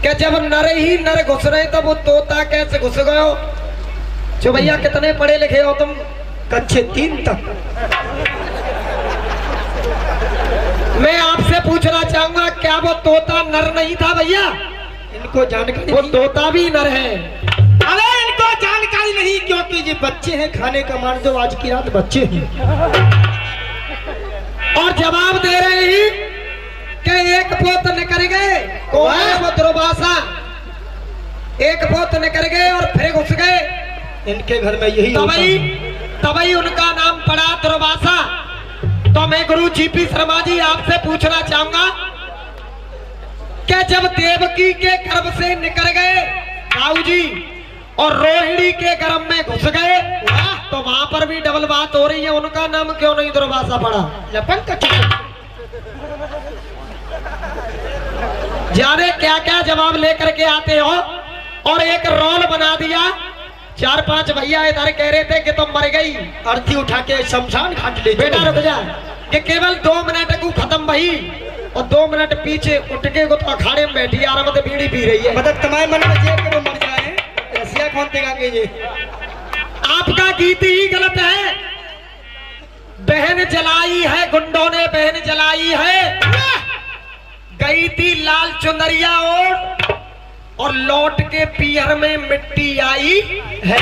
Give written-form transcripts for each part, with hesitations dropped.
क्या जब नर ही नर घुस रहे तो वो तोता कैसे घुस गयो? जो भैया कितने पढ़े लिखे हो तुम? कच्चे 3 तक। मैं आपसे पूछना चाहूंगा क्या वो तोता नर नहीं था भैया? इनको जानकारी, वो तोता भी नर है। अरे इनको जानकारी नहीं, क्योंकि ये बच्चे हैं, खाने का मान दो आज की रात बच्चे हैं। और जवाब दे रहे ही कि एक पोत निकल गए। कौन है वो? दुर्वासा। एक पोत निकल गए और फिर घुस गए। इनके घर में यही तभी उनका नाम पड़ा दुर्वासा। तो मैं गुरु जीपी शर्मा जी आपसे पूछना चाहूंगा कि जब देवकी के गर्भ से निकल गए राहु जी और रोहिणी के गर्भ में घुस गए, तो वहां पर भी डबल बात हो रही है, उनका नाम क्यों नहीं दुर्वासा पड़ा? लपन का जाने क्या क्या जवाब लेकर के आते हो। और एक रोल बना दिया। 4-5 भैया इधर कह रहे थे कि तुम मर गई, अर्थी उठा के शमशान घाट ले। बेटा रुक जा, कि केवल 2 मिनट को खत्म भई और 2 मिनट पीछे उठ के तो अखाड़े में बैठी आराम से बीड़ी पी रही है। मतलब तुम्हारे मन में जे के वो मर जाए, रसिया कौन देगा के ये? आपका गीत ही गलत है। बहन जलाई है गुंडों ने, बहन जलाई है। गई थी लाल चुनरिया और लौट के पीहर में मिट्टी आई है।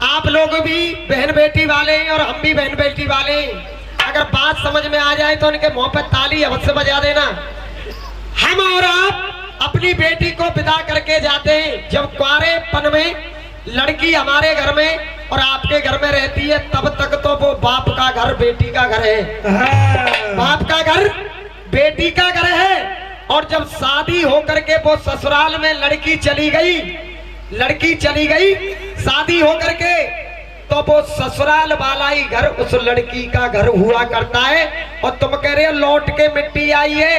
आप लोग भी बहन बेटी वाले और हम भी बहन बेटी वाले। अगर बात समझ में आ जाए तो उनके मुंह पर ताली अवश्य बजा देना। हम और आप अपनी बेटी को विदा करके जाते हैं। जब कुंवारेपन में लड़की हमारे घर में और आपके घर में रहती है, तब तक तो वो बाप का घर बेटी का घर है। बाप का घर बेटी का घर है। और जब शादी होकर के वो ससुराल में लड़की चली गई शादी होकर के, तो वो ससुराल वाला ही घर उस लड़की का घर हुआ करता है। और तुम कह रहे हो लौट के मिट्टी आई है।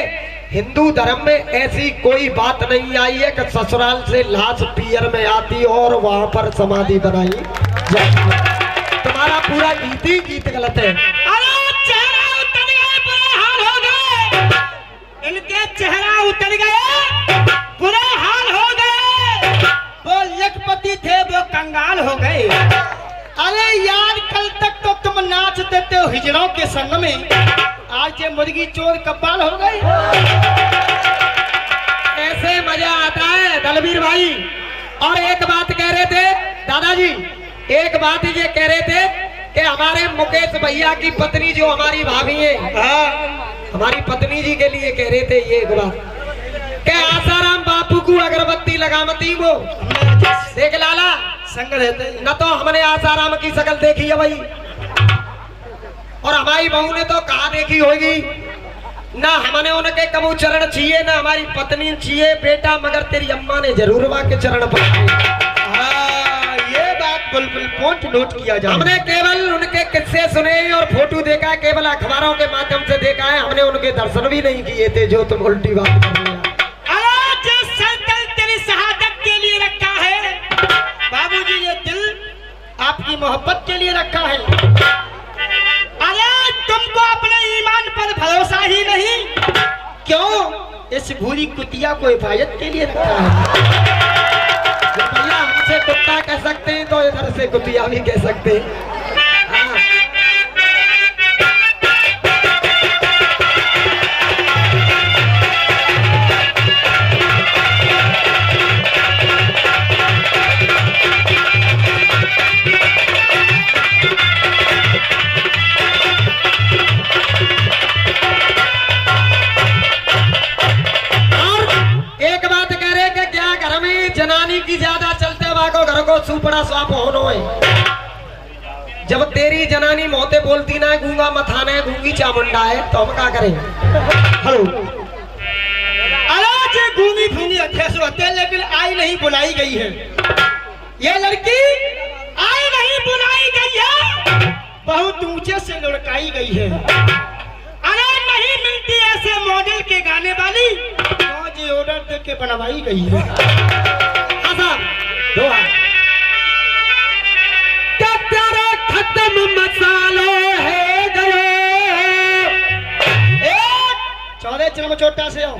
हिंदू धर्म में ऐसी कोई बात नहीं आई है कि ससुराल से लाश पीयर में आती और वहां पर समाधि बनाई जाती है। तुम्हारा पूरा गीत ही गीत गलत है। इनके चेहरा उतर गए, बुरे हाल हो गए। वो लखपति थे वो कंगाल हो गए। अरे यार कल तक तो तुम नाच देते हो हिजड़ों के संग में, आज ये मुर्गी चोर कब्बाल हो गए। ऐसे मजा आता है दलवीर भाई। और एक बात कह रहे थे दादाजी, एक बात ये कह रहे थे कि हमारे मुकेश भैया की पत्नी जो हमारी भाभी है, हमारी पत्नी जी के लिए कह रहे थे ये एक बात कि आसाराम बापू को अगरबत्ती लगामती वो देख लाला संग रहते न तो हमने आसाराम की शक्ल देखी है भाई, और हमारी बहू ने तो कहा देखी होगी ना। हमने उनके कमू चरण चाहिए ना हमारी पत्नी चाहिए बेटा, मगर तेरी अम्मा ने जरूर वहां के चरण पकड़े। ये बात बिल्कुल पॉइंट नोट किया जाए। हमने केवल उनके किस्से सुने और फोटो देखा है, केवल अखबारों के माध्यम से देखा है, हमने उनके दर्शन भी नहीं किए थे। जो तुम उल्टी बात कर रहे हो। जो संकल्प तेरी शहादत के लिए रखा है बाबूजी, ये दिल आपकी मोहब्बत के लिए रखा है। अरे तुमको अपने ईमान पर भरोसा ही नहीं, क्यों इस भूरी कुतिया को हिफाजत के लिए रखा है। भैया हमसे कुत्ता कह सकते हैं तो इधर से कुतिया भी कह सकते हैं। की ज्यादा चलते वाको घर को सुपड़ा स्वाप होनो है। जब तेरी जनानी मोते बोलती ना गूंगा मथाना है गूंगी चामुंडा है तो हम क्या करें? हेलो अरे गूंगी फूंगी अध्यक्ष होते हैं, लेकिन आई नहीं बुलाई गई है। ये लड़की आई नहीं बुलाई गई है, बहुत ऊंचे से लुढ़काई गई है। अरे नहीं मिलती ऐसे मॉडल के गाने वाली, जी ऑर्डर दे के बनवाई गई है। तेरे खत्म मसालो है गए। चौदह चरम चोटा से आओ।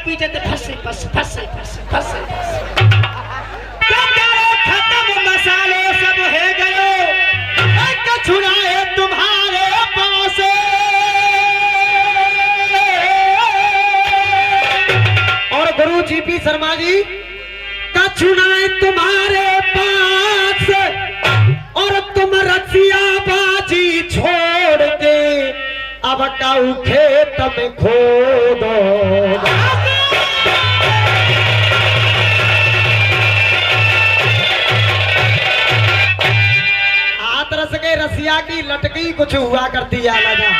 पीछे थे फंसे फंसे फंसे फंसे फंसे खत्म मसाले सब है गयो छुड़ाए तुम्हारे पास और गुरु जी पी शर्मा जी का चुनाए तुम्हारे पास और तुम रसिया बाजी छोड़ के अब काऊ खेत में खो दो। हाथरस के रसिया की लटकी कुछ हुआ करती है लगा।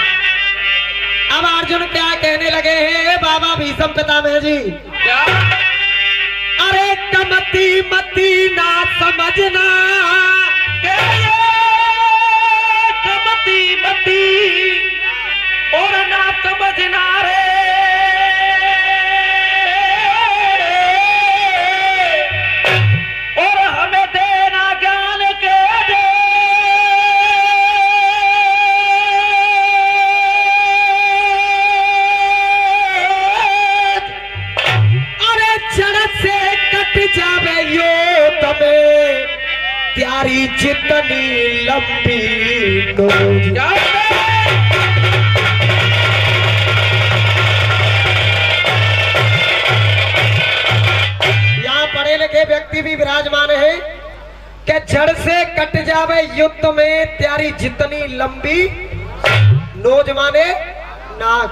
अब अर्जुन क्या कहने लगे हैं बाबा भीष्म पितामह जी? क्या? अरे कमती मती ना समझना कमती मती और ना समझना रे और हमें देना ज्ञान के दे अरे जड़ से कट जावे यो तमें प्यारी जितनी लंबी नोज। यहाँ पढ़े लिखे व्यक्ति भी विराजमान है कि जड़ से कट जावे युद्ध में प्यारी जितनी लंबी नोज माने नाक।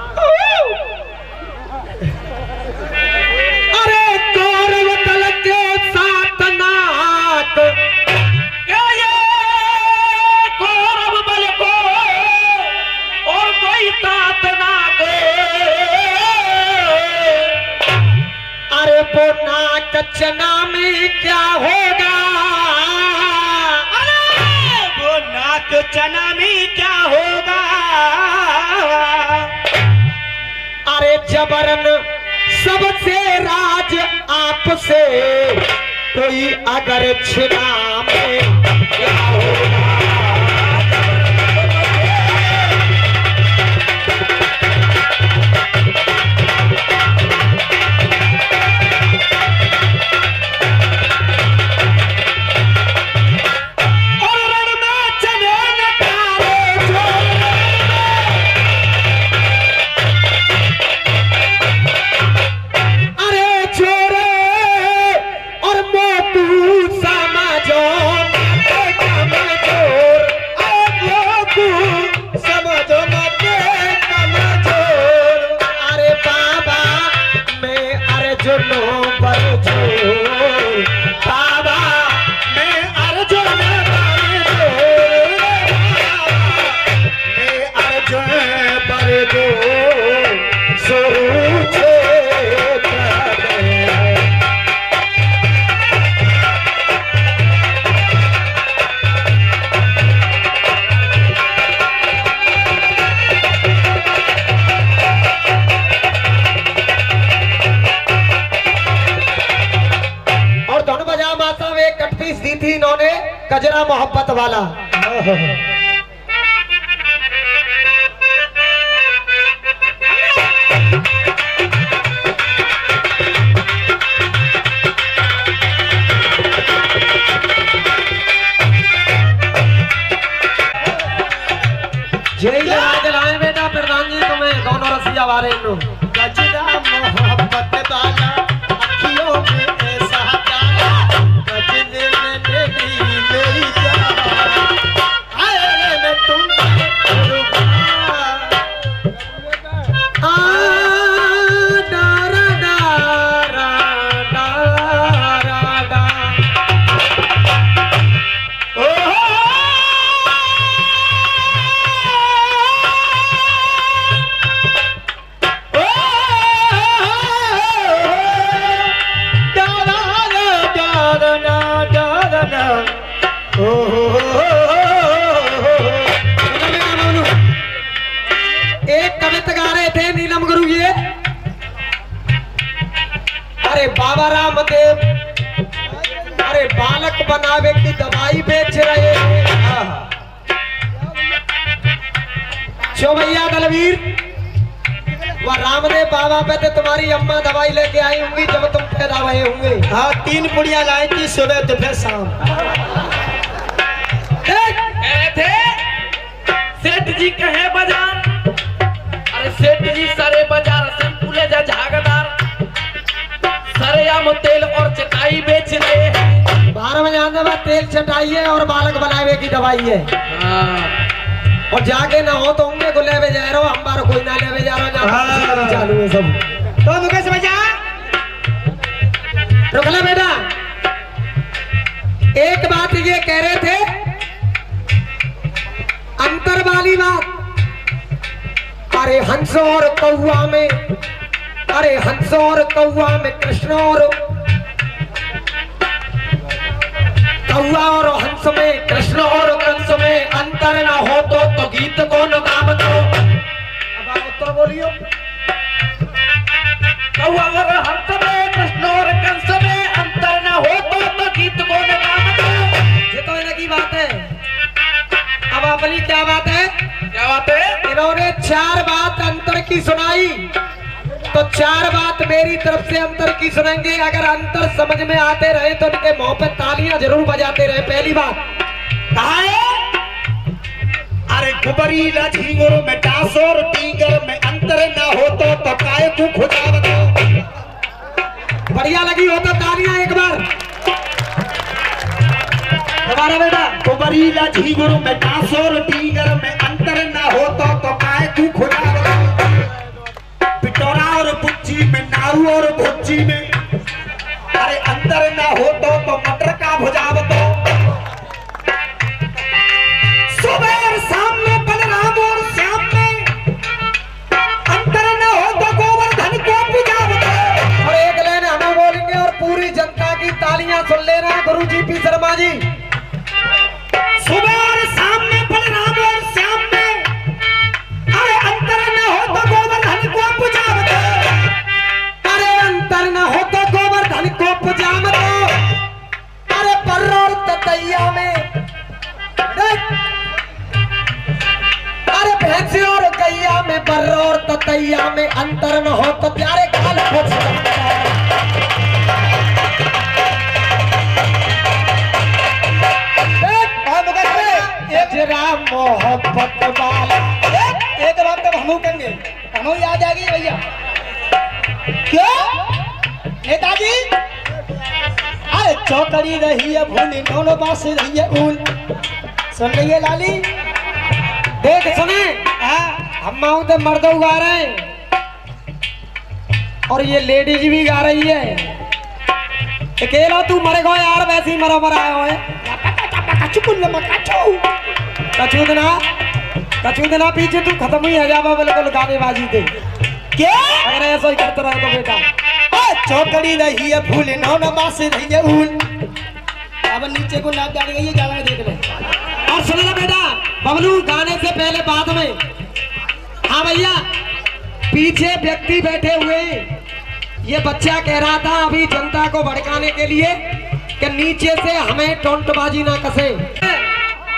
अरे कौरव दल के साथ नाक कौरव बल को और कोई साथ ना दे अरे वो नाक चना में क्या होगा? अरे वो नाक चना में क्या होगा? अरे जबरन सबसे राज आपसे कोई अगर छिना में क्या होगा? दी थी इन्होंने कजरा मोहब्बत वाला। जय आज लाए बेटा प्रधान जी तुम्हें दोनों रसिया वाले कजरा मोहब्बत वाला अखियों में ऐसा प्यारा कजरे ने मेरी मेरी जान आए मैं तुम एक कविता गा रहे थे नीलम गुरु ये। अरे बाबा रामदेव अरे बालक बनावे की दवाई बेच रहे हैं। चौबैया दलवीर वह रामदेव बाबा पे तो तुम्हारी अम्मा दवाई लेके आई होंगी जब तुम पैदा हुए होंगे। हाँ 3 पुड़िया लाई थी सुबह दोपहर शाम। कह रहे थे सेठ जी कहे बाजार, अरे सेठ जी सारे बाजार शैम्पू ले जा झागदार, सरेआम तेल और चटाई बेच रहे हैं। 12 बजे आने बाद तेल चटाइए और बालक बनावे की दवाई है। हाँ। और जाके ना हो तो होंगे को लेवे जा रहे हो, हम बार कोई ना लेवे जा रहे हो, चालू है सब। तो मुकेश भैया रुक ले बेटा, एक बात ये कह रहे थे अंतर वाली बात। अरे हंस और कौआ में, अरे हंस और कौआ में कृष्ण और कौआ और हंस में, कृष्ण और कंस में अंतर न हो तो गीत को न गाम दो। अब आप उत्तर बोलियो। कौआ और हंस में, कृष्ण और कंस में अंतर न हो तो गीत को न गाम दो। ये तो इनकी बात है। अब अपनी क्या बात है? क्या बात है? इन्होंने 4 बात अंतर की सुनाई, तो 4 बात मेरी तरफ से अंतर की सुनेंगे। अगर अंतर समझ में आते रहे तो इनके मुंह पे तालियां जरूर बजाते रहे। पहली बात कहा है? अरे गुबरी झींगुर में डांसोर टीगर में अंतर ना हो तो काय तू खुदा बताओ। बढ़िया लगी हो तो तालियां एक बार दोबारा बेटा। गुबरी झींगुर में डांसोर टीगर में अंतर ना हो तो काय तू खुदा बताओ। पिटोरा और बुच्ची में, नारू और भुच्ची में अरे अंतर ना हो तो मटर का भुजा बताओ। सुबह और शाम में बलराम और श्याम में अंतर न हो तो गोवर्धन को पूजा बताओ। और एक लाइन हमें बोलेंगे और पूरी जनता की तालियां सुन लेना। गुरु जी पी शर्मा जी, सुबह और शाम में बलराम और श्याम में अरे अंतर न हो तो गोवर्धन को पूजा बताओ। अरे अंतर न हो तो गोवर्धन को पूजा बताओ। अरे पर्र और ततैया में, अरे भैंस और गैया में, बर्र और ततैया में अंतर न हो तो प्यारे गाल मोहब्बत वाला। एक बात तो हम कहेंगे, हम याद आ गई भैया। क्यों नेताजी? अरे चौकड़ी रही है भूली, दोनों बास रही है ऊल। सुन रही है लाली? देख सुने, हम तो मर्द गा रहे हैं और ये लेडीज भी गा रही है। अकेला तू मर गो यार, वैसे ही मरा मरा आया है। कछू देना पीछे तू खत्म ही है जावा बिल्कुल गानेबाजी थे। क्या अगर ऐसा ही करते रहे तो बेटा। चौकड़ी रही है फूल, नौ बास रही है ऊल। अब नीचे को नाप डाल गई है, जाना देख ले। और सुन लो बेटा बबलू, गाने से पहले बाद में। हाँ भैया, पीछे व्यक्ति बैठे हुए, ये बच्चा कह रहा था अभी जनता को भड़काने के लिए कि नीचे से हमें टोंटबाजी ना कसे।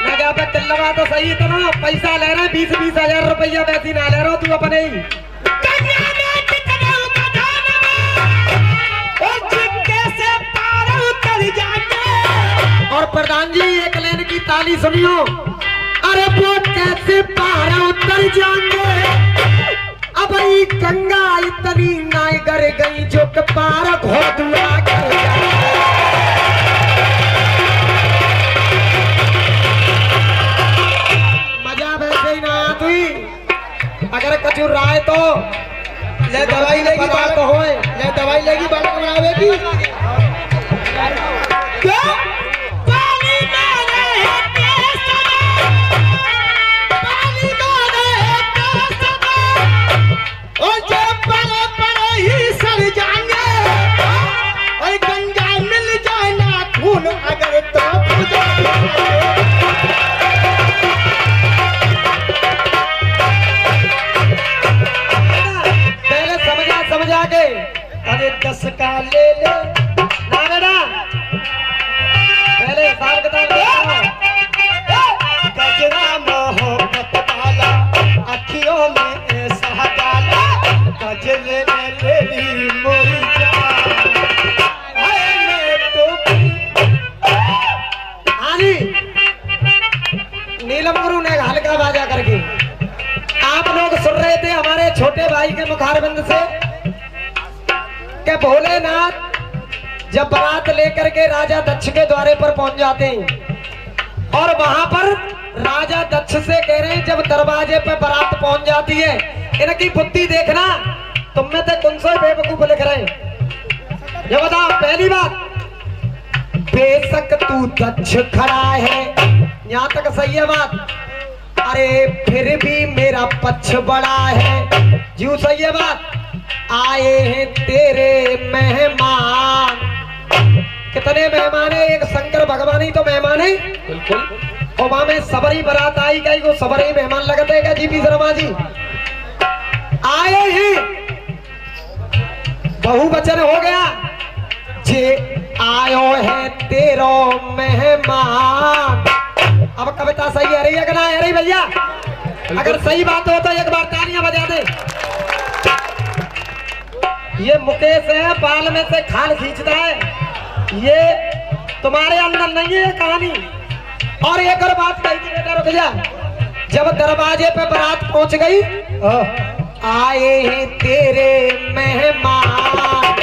लगा पे तिल्लवा तो सही तो ना, पैसा ले रहे 20-20 हजार रुपया, वैसी ना ले रहा तू अपने ही। और प्रधान जी एक लेन की ताली सुनियो। अरे वो कैसे पार उतर जाएंगे, अब ये गंगा इतनी नाय कर गई जो कि पार घोटुआ कर जाए। मजा वैसे ही ना आती, अगर कचू राय तो ले दवाई लेगी बात तो होए, ले दवाई लेगी बात बनावेगी। क्या अगर तो पहले समझा के। अरे 10 का ले ले ना बेटा, पहले हिसाब किताब गजरा मोहब्बत वाला, अखियों में ऐसा डाला, भोलेनाथ जब बारात लेकर के राजा दक्ष के द्वारे पर पहुंच जाते हैं और वहां पर राजा दक्ष से कह रहे हैं, जब दरवाजे पे बारात पहुंच जाती है, इनकी बुद्धि देखना, तुम में से कौन सा बेवकूफ लिख रहे हैं। ये बताओ, पहली बात, बेशक तू दक्ष खड़ा है, यहाँ तक सही है बात, अरे फिर भी मेरा पक्ष बड़ा है, जीव सही है बात। आए हैं तेरे मेहमान, कितने मेहमान है, एक शंकर भगवान ही तो मेहमान है। बिल्कुल। और वहां में सबरी बारात आई गई, वो सबरी मेहमान लगते हैं जीपी शर्मा जी। आए हैं, बहुवचन हो गया, जे आयो है तेरो मेहमान। अब कविता सही है रही है कि ना है रही भैया? अगर सही बात हो तो एक बार तालियां बजा दे। ये मुकेश है, बाल में से खाल खींचता है, ये तुम्हारे अंदर नहीं है ये कहानी। और एक और बात कही थी बेटा, रुक जा, जब दरवाजे पे बारात पहुंच गई, आए हैं तेरे मेहमान,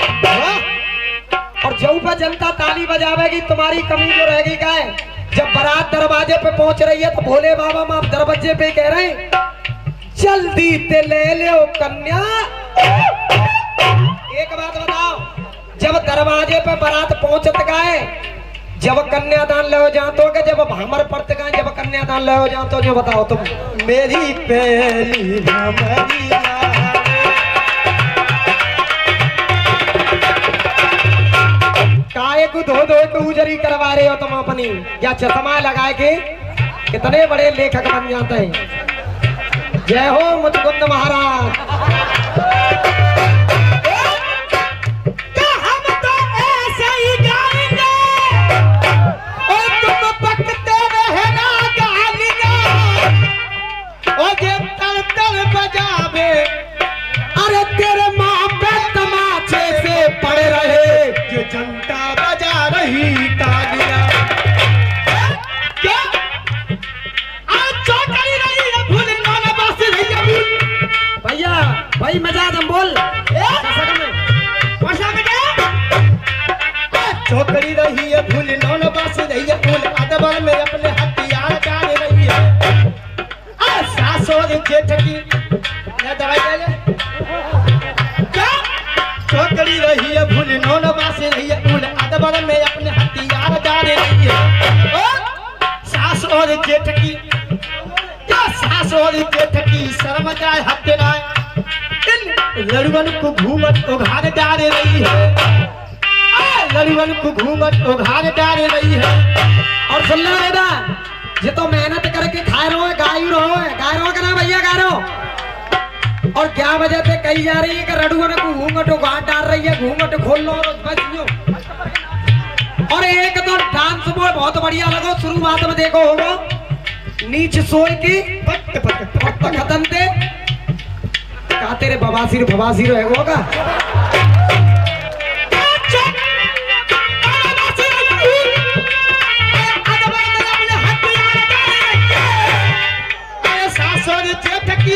और जब पर जनता ताली बजावेगी, तुम्हारी कमी जो रहेगी क्या है? जब बारात दरवाजे पे पहुंच रही है तो भोले बाबा माँ दरवाजे पे कह रहे हैं, जल्दी ते ले लो कन्या। एक बात बताओ, जब दरवाजे पे बारात पहुंचत गए, जब कन्यादान ले हो जाओ तो, जब भामर पड़ते गए, जब कन्यादान ले हो जाओ तो, जो बताओ तुम। मेरी पहली भामरी काय को धो धो के उजरी करवा रहे हो तुम अपनी, या चश्मा लगाए के कितने बड़े लेखक बन जाते हैं। जय हो मुचकुंद महाराज। अरे तेरे माँ पे तमाचे से पड़ रहे, जो जनता बजा रही तालियां। क्या आज चौकड़ी रही है, भूल नाना बास रही है भूल। भैया भाई मजाक हम बोल चौकड़ी रही है, भूल नाना बास रही है भूल, अदबर में अपने हथियार डाल रही है। सासों जेठ की दवाई ले ले, चौकड़ी रही है, भूल नौन बासी रही है भूल, अदबर में अपने हथियार डाल रही है। सास और जेठ की, क्या सास और जेठ की शर्म जाए हत्या नाय, इन लड़ुअन को घूमट उघार डाल रही है, लड़ुअन को घूमट उघार डाल रही है। और सुन लो बेटा, ये तो मेहनत करके खाए रहो है, गाय रहो के ना भैया, गा रहो। और क्या वजह से कही जा रही है कि रडुअन को घूंघट उघार डाल रही है, घूंघट खोल लो और बच लो। और एक तो डांस वो बहुत बढ़िया लगो, शुरुआत में देखो होगा, नीच सोए की खत्म थे, क्या तेरे बवासीर फवासीर होगा।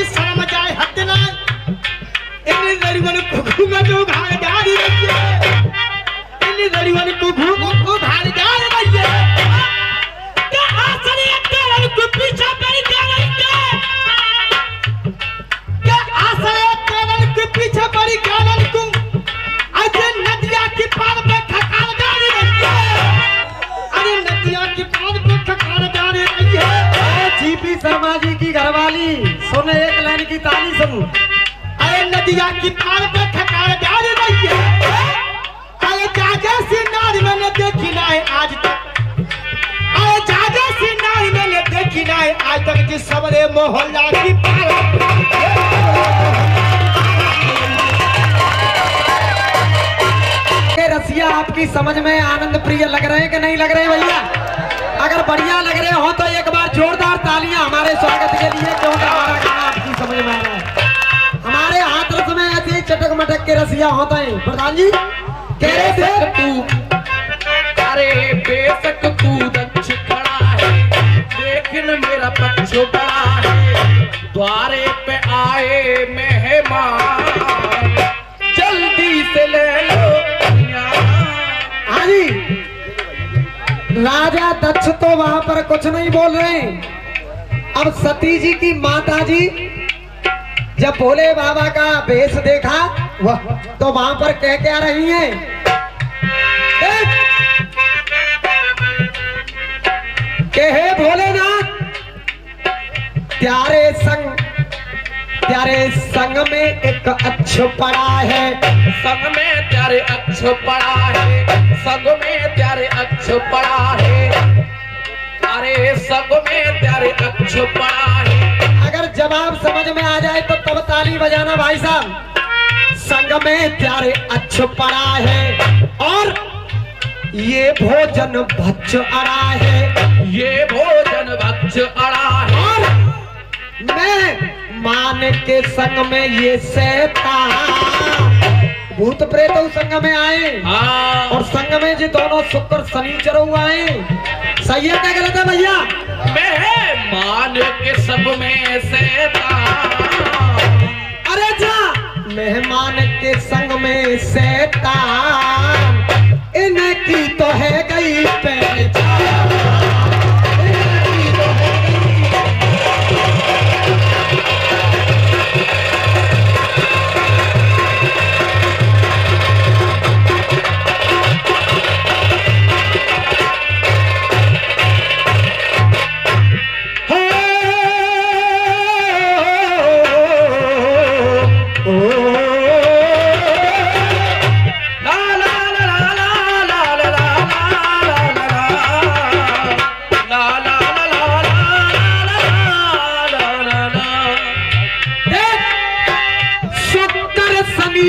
शर्म जाए हद ना, इन लड़ुअन को घूंघट उघार डाल रही है, इन लड़ुअन को घूंघट उघार डाल रही है। क्या आसरी तेरन को पीछे पड़ गया, क्या आसरी तेरन को पीछे पड़ गया को, अरे नदिया की पार पे खकार डाल रही है, अरे नदिया की पार पे खकार डाल रही है। जीपी शर्मा जी की घरवाली सुने एक लाइन की ताली सुन, अरे नदिया की पार पे खकार डाल रही है, अरे जाजा सी नारी मैंने देखी ना है आज तक, अरे जाजा सी नारी मैंने देखी ना है आज तक, जिस सबरे मोहल्ला की पार। रसिया आपकी समझ में आनंद प्रिय लग रहे हैं कि नहीं लग रहे भैया? अगर बढ़िया लग रहे हो तो एक बार जोरदार तालियां हमारे स्वागत के लिए, क्योंकि हमारा गाना आपकी समझ में आ रहा है। हमारे हाथ रस में ऐसे ही चटक मटक के रसिया होता है। प्रधान जी कह रहे थे तू, अरे बेशक तू दक्ष खड़ा है, लेकिन मेरा पक्ष बड़ा है, द्वारे पे आए मेहमान, जल्दी से ले लो दक्ष तो वहां पर कुछ नहीं बोल रहे। अब सती जी की माता जी जब भोले बाबा का वेश देखा वह तो वहां पर कह क्या रही हैं? के हे भोलेनाथ, त्यारे संग में एक अच्छो पड़ा है, संग में त्यारे अच्छो पड़ा है, संग में त्यारे अच्छो पड़ा है, अरे संग में त्यारे अच्छो पड़ा है। अगर जवाब समझ में आ जाए तो तब ताली बजाना भाई साहब। संग में त्यारे अच्छो पड़ा है और ये भोजन भक्ष अड़ा है, ये भोजन भक्ष अड़ा है। और मैं मान के संग में ये शैतान भूत प्रेत संग में आए हाँ। और संग में जो दोनों शुक्र शनिचर आए। सही है क्या गलत है भैया? मेहमान के सब में शैतान, अरे जा मेहमान के संग में शैतान, इनकी तो है गई पहचान, इनकी तो है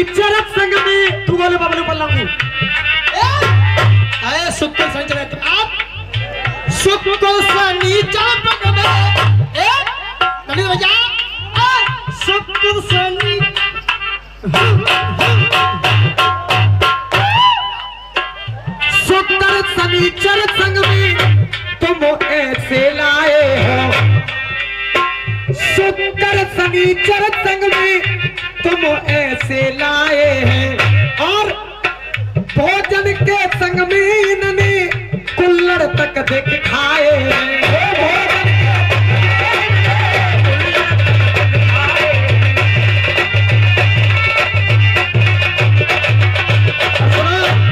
चरक संग में तू बोले बबलू पल्लंगी अरे शुक्र शनिचर तुम आप शुक्र शनिचर पकड़े ननी भैया शुक्र शनि शुक्र शनिचर संग में तुम ऐसे लाए हो, शुक्र शनिचर संग में तुम ऐसे लाए हैं और भोजन के संग में इन्होंने कुल्लड़ तक दिखाए हैं।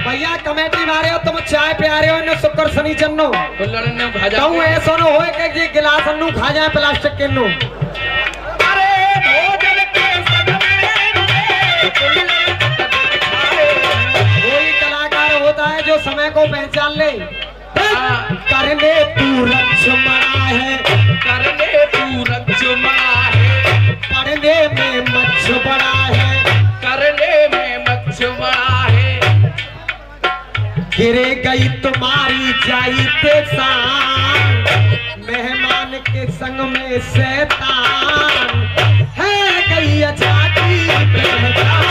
भैया कमेटी मारे हो तुम चाय पे आ रहे हो इन्हें शुक्र शनिचर नो कहूँ ऐसा न हो कि गिलास अन्नू खा जाए प्लास्टिक के नो। कोई कलाकार होता है जो समय को पहचान ले। करने तू लक्ष्मणा है, करने तू लक्ष्मणा है, पढ़ने में मच्छ बड़ा है, करने में मच्छ बड़ा है। गिरे गई तुम्हारी जाई ते शान, मेहमान के संग में शैतान है गई अच्छा की पहचान।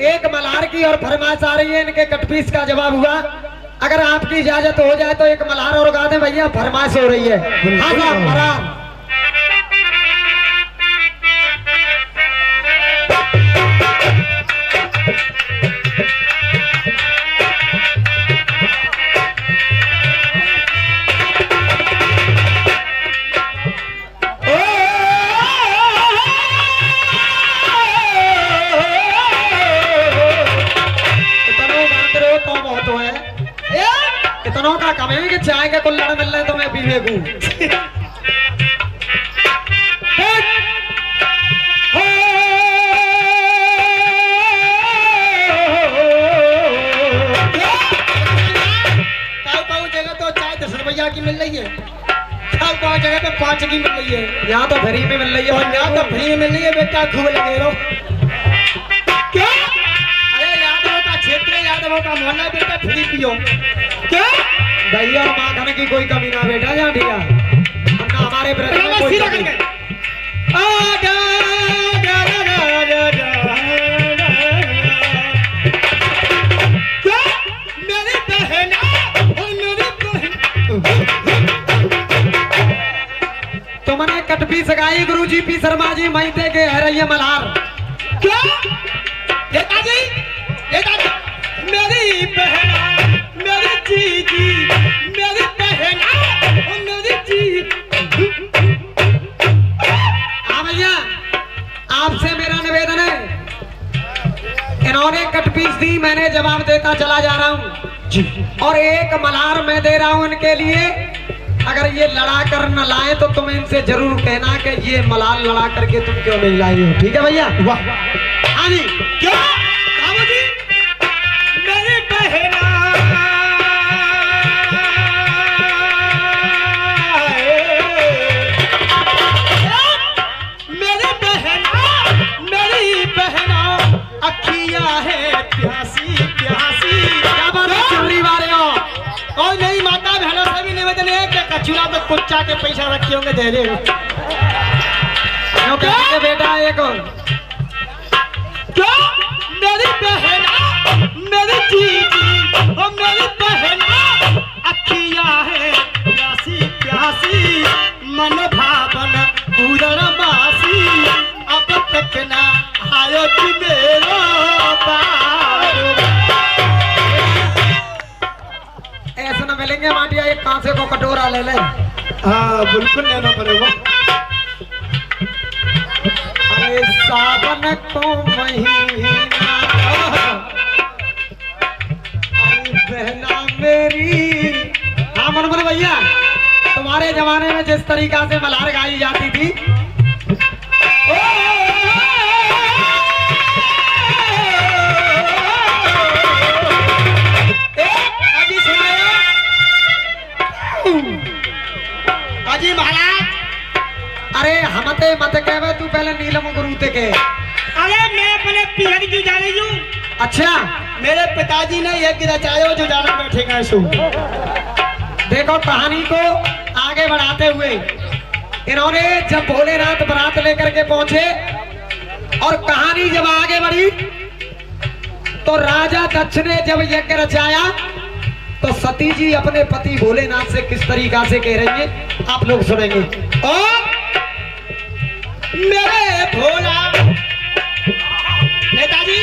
एक मल्हार की और फरमाइश आ रही है, इनके कटपीस का जवाब हुआ। अगर आपकी इजाजत हो जाए तो एक मल्हार और गा दें भैया, फरमाइश हो रही है। हाँ साहब मल्हार। इतनों का कम है कि चाय के कुल्हड़ मिल रहे तो मैं पीवे को। जगह तो चाय 10 रुपया की मिल रही है, जगह पे 5 की मिल रही है। यहाँ तो फ्री में मिल रही है और यहाँ तो फ्री में मिल रही है। बेटा खूब लगे रहो। क्या? अरे यादव का क्षेत्र, यादव का मोहल्ला, बेटा फ्री पियो। क्या? दही और माखन की कोई कमी ना बेटा, जहाँ दिया वरना हमारे ब्रज में कोई कमी नहीं। मेरी बहना कटपीस गाई गुरु जी पी शर्मा जी महीते के है रही मल्हार। क्या नेताजी, नेताजी, मेरी बहना, मेरी जीजी, मेरी बहना, मेरी जी। हाँ भैया, आपसे मेरा निवेदन है, इन्होंने कटपीस दी, मैंने जवाब देता चला जा रहा हूँ और एक मल्हार मैं दे रहा हूँ इनके लिए। अगर ये लड़ा कर न लाए तो तुम इनसे जरूर कहना कि ये मल्हार लड़ा करके तुम क्यों नहीं लाई हो, ठीक है भैया? वाह, हाँ जी। क्या बाबू जी, मेरी बहना, मेरी बहना, मेरी बहना, अखियां है प्यासी प्यासी। क्या बात है चुनरी वाले हो? और नहीं माता बहनों से भी निवेदन है कि कचूरा तो कुच्चा के पैसा रखे होंगे दे दे। क्यों कहते बेटा एक क्या मेरी बहना, मेरी जीजी और मेरी बहना, अखियां है प्यासी प्यासी, मन भावन पूरण बासी, अब तक ना आयो कि मेरो बारो। ऐसे न मिलेंगे माटिया, एक कांसे को कटोरा ले ले। हाँ बिल्कुल लेना पड़ेगा। अरे सावन को महीना, अरे बहना मेरी। हाँ मनमोहन भैया, तुम्हारे जमाने में जिस तरीका से मल्हार गाई जाती थी, अभी सुनाया अजी महाराज। अरे हमते मत कहवे, तू पहले नीलम गुरु ते के। अरे मैं अपने पिहर की जा रही हूँ। अच्छा मेरे पिताजी ने एक रचायो जो जाना बैठेगा इसो। देखो कहानी को आगे बढ़ाते हुए, इन्होंने जब भोलेनाथ बारात लेकर के पहुंचे और कहानी जब आगे बढ़ी तो राजा दक्ष ने जब यज्ञ रचाया तो सती जी अपने पति भोलेनाथ से किस तरीका से कह रही है आप लोग सुनेंगे। और मेरे भोला नेताजी,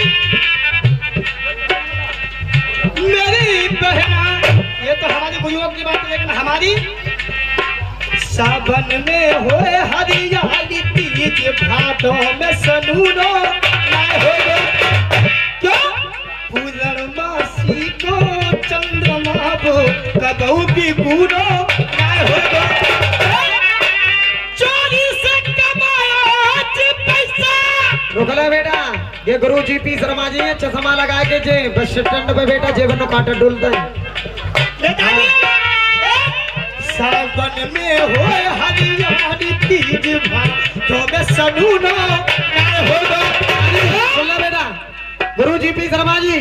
मेरी बहना, ये तो हमारी बुजुर्गों की बात है, लेकिन हमारी सावन में होए हरियाली तीज, भादों में सनूनो लाए होए। क्यों पूर्णमासी को चंद्रमा को कबहू भी पूरो लाए होए। चोरी से कमाया पैसा। रुक ले बेटा, ये गुरु जी पी शर्मा जी है, चश्मा लगा के जे बस स्टैंड पे बेटा जेबन काटा डुलता है। सावन में होए हरियाली तीज, भादों में सनूनो लाए होए। सुन ले बेटा, गुरु जी पी शर्मा जी,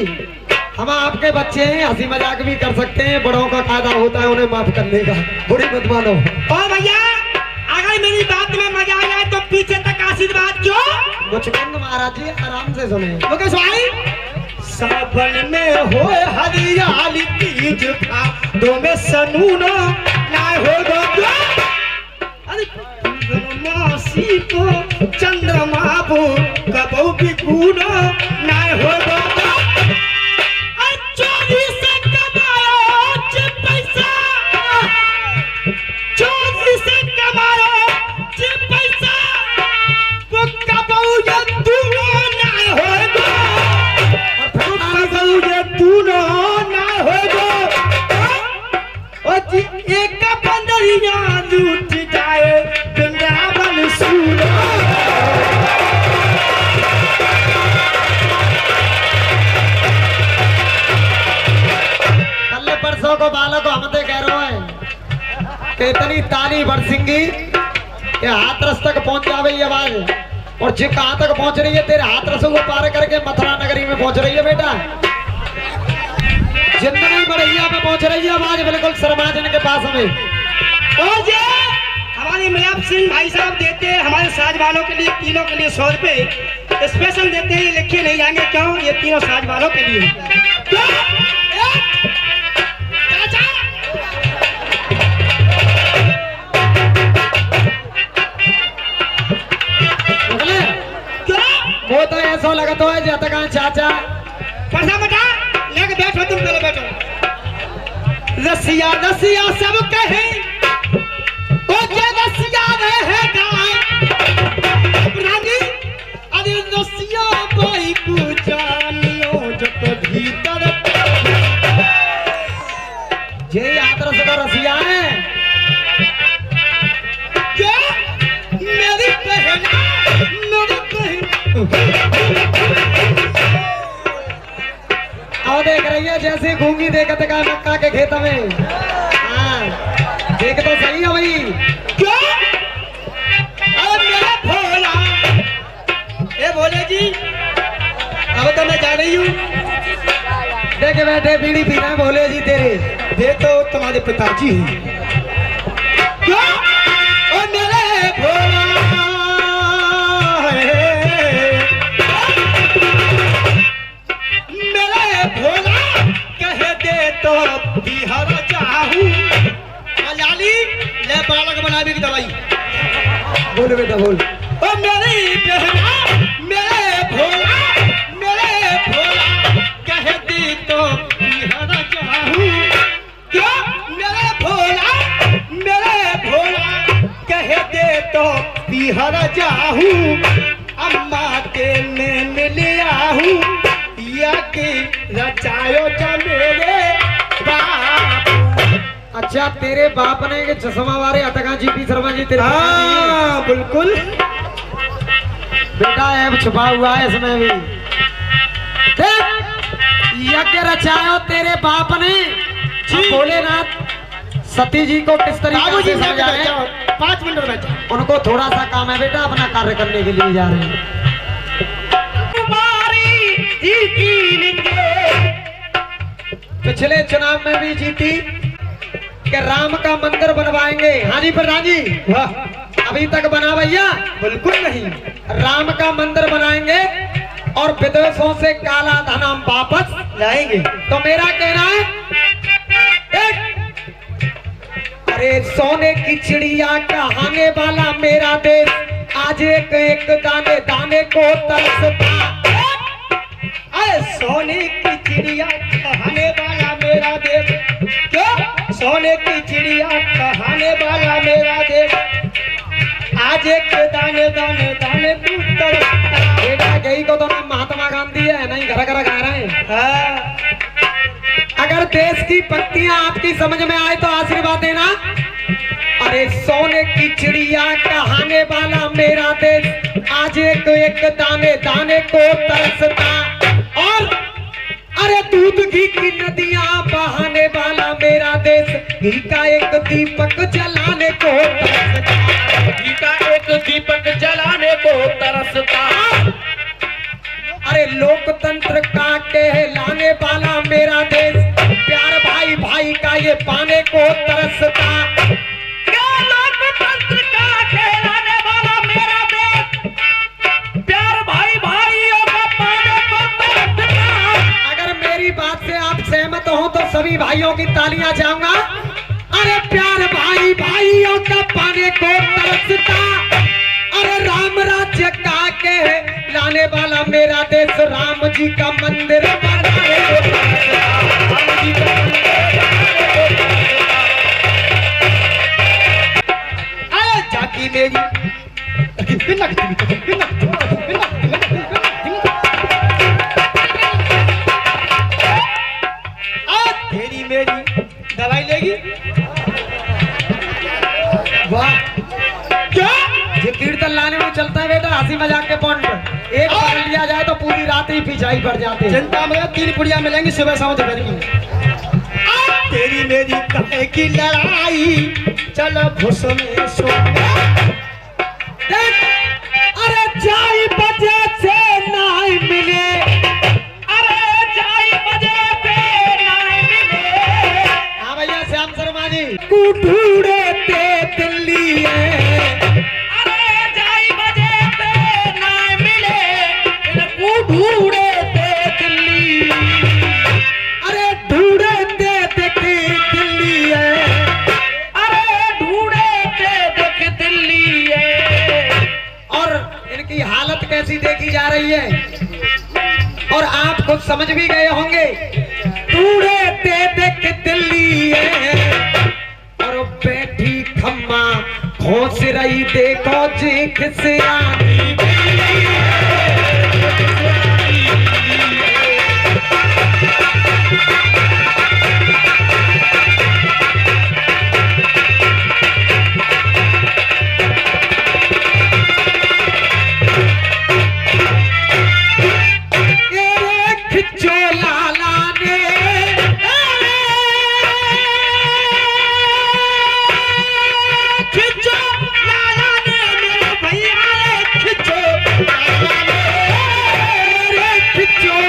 हम आपके बच्चे हैं, हंसी मजाक भी कर सकते हैं, बड़ों का कायदा होता है उन्हें माफ करने का, बुरी मत मानो। और भैया अगर मेरी बात में मजा आया तो पीछे तक आशीर्वाद क्यों? मुचकुंद महाराज जी आराम से सुने। मुकेश भाई, सावन में होए हरियाली तीज, भादों में सनूनो लाए होए। अरे पूर्णमासी को चंद्रमा को कबहू भी पूरो लाए होए। चोरी से कमाया पैसा, चोरी से कमाया पैसा, वो कबहू ये दूनो ना होगा, कबहू ये दूनो ना होगा। और जी एक बंदरिया लूट जाए वृंदावन सूरा। परसों को बालक को हमते कह रहे हैं कि इतनी ताली बरसिंगी कि हाथरस तक पहुंच जावे ये आवाज, और जो कहां तक पहुंच रही है, तेरे हाथरसों को पार करके मथुरा नगरी में पहुंच रही है बेटा, जिंदगी मरैया में पहुंच रही है आवाज, बिल्कुल शर्माजन के पास में। और जे हमारे मिलाप सिंह भाई साहब देते हैं हमारे साज वालों के लिए, तीनों के लिए 100 रुपए स्पेशल देते हैं, ये लिखे नहीं जाएंगे क्यों, ये तीनों साज वालों के लिए। वो तो ऐसा लगता है जब तक चाचा पर्दा बता लेके बैठो, तुम पहले बैठो। रसिया रसिया सब कहे ओ के रसिया रहेगा रानी, अरे रसिया भाई को जानियो जो भीतर ये आदर से तो रसिया है। क्या मेरी बहन और देख रही है जैसे घूंगी देखत का मक्का के खेत में। हाँ देख तो सही है भाई। क्या अरे मेरा भोला, ए भोले जी अब तो मैं जा रही हूँ। देखे बैठे बीड़ी पी रहे हैं भोले जी तेरे। ये तो तुम्हारे पिताजी हैं। क्या ओ मेरे भोला मेरे भोला कह दे तो बिहार चाहूँ। लाली ले बालक बनाने की दवाई बोल बेटा बोल। ओ मेरी बहना मेरे भोला कह दी तो बिहार चाहूँ। क्या मेरे भोला कह दे तो बिहार जाहूँ। अम्मा के मैं मिल आहूँ या के रचायो जा मेरे बाप। अच्छा तेरे बाप ने के चश्मा वाले अतका जी पी शर्मा जी तेरे हाँ बिल्कुल बेटा ऐब छुपा हुआ है इसमें भी। यज्ञ रचायो तेरे बाप ने। जी। भोलेनाथ सती जी को किस तरीके बाबूजी से साहब समझा बैठ जाओ, है? 5 मिनट में बैठ जाओ। उनको थोड़ा सा काम है बेटा, अपना कार्य करने के लिए जा रहे हैं। पिछले चुनाव में भी जीती कि राम का मंदिर बनवाएंगे। हाँ जी प्रधान जी, वाह अभी तक बना भैया? बिल्कुल नहीं। राम का मंदिर बनाएंगे और विदेशों से काला धन हम वापस लाएंगे। तो मेरा कहना है अरे सोने की चिड़िया कहाने वाला मेरा देश आज एक एक दाने दाने को तरसता। अरे सोने की चिड़िया कहाने वाला मेरा देश। क्या सोने की चिड़िया कहाने वाला मेरा देश आज एक दाने दाने दाने तू तरसता। बेटा यही को तो नाम महात्मा गांधी है, नहीं घर घर गा रहे हैं। हाँ। अगर देश की पत्तियां आपकी समझ में आए तो आशीर्वाद देना। अरे सोने की चिड़िया कहाने वाला मेरा देश आज एक एक दाने दाने को तरसता। और अरे दूध घी की नदियां बहाने वाला मेरा देश घी का एक दीपक जलाने को तरसता। घी का एक दीपक जलाने को तरसता। अरे लोकतंत्र का कहलाने वाला मेरा देश प्यार भाई भाई का ये पाने को तरसता। लोकतंत्र का कहलाने वाला मेरा देश प्यार भाई भाइयों का पाने को तरसता। अगर मेरी बात से आप सहमत हो तो सभी भाइयों की तालियां चाहूंगा। अरे प्यार भाई भाइयों का पाने को तरसता। अरे राम राज्य का कहलाने वाला मेरा देश राम जी का मंदिर बनाने को तरसता। राम जी का जाकी मेरी तेरी मेरी दवाई लेगी। वाह क्या ये कीर्तन लाने में चलता है बेटा, हंसी मजाक के पॉइंट एक बार लिया जाए तो पूरी रात ही पीछाई पड़ जाते हैं। चिंता में 3 पुड़िया मिलेंगी सुबह शाम दोपहर की। तेरी मेरी कहे की लड़ाई चल भूस में सो। अरे जाई बजे से नहीं मिले। अरे जाई बजे पे नहीं मिले। हाँ भैया श्याम शर्मा जी ढूंढते दिल्ली है। अरे जाई बजे पे नहीं मिले इनको ढूंढते दिल्ली। अरे ढूंढते देखे दिल्ली है। अरे ढूंढते देख दिल्ली है। और इनकी हालत कैसी देखी जा रही है? समझ भी गए होंगे। तूड़े दे देख दिल्ली और बैठी खम्मा खोस रही देखो जी खिसियानी चोला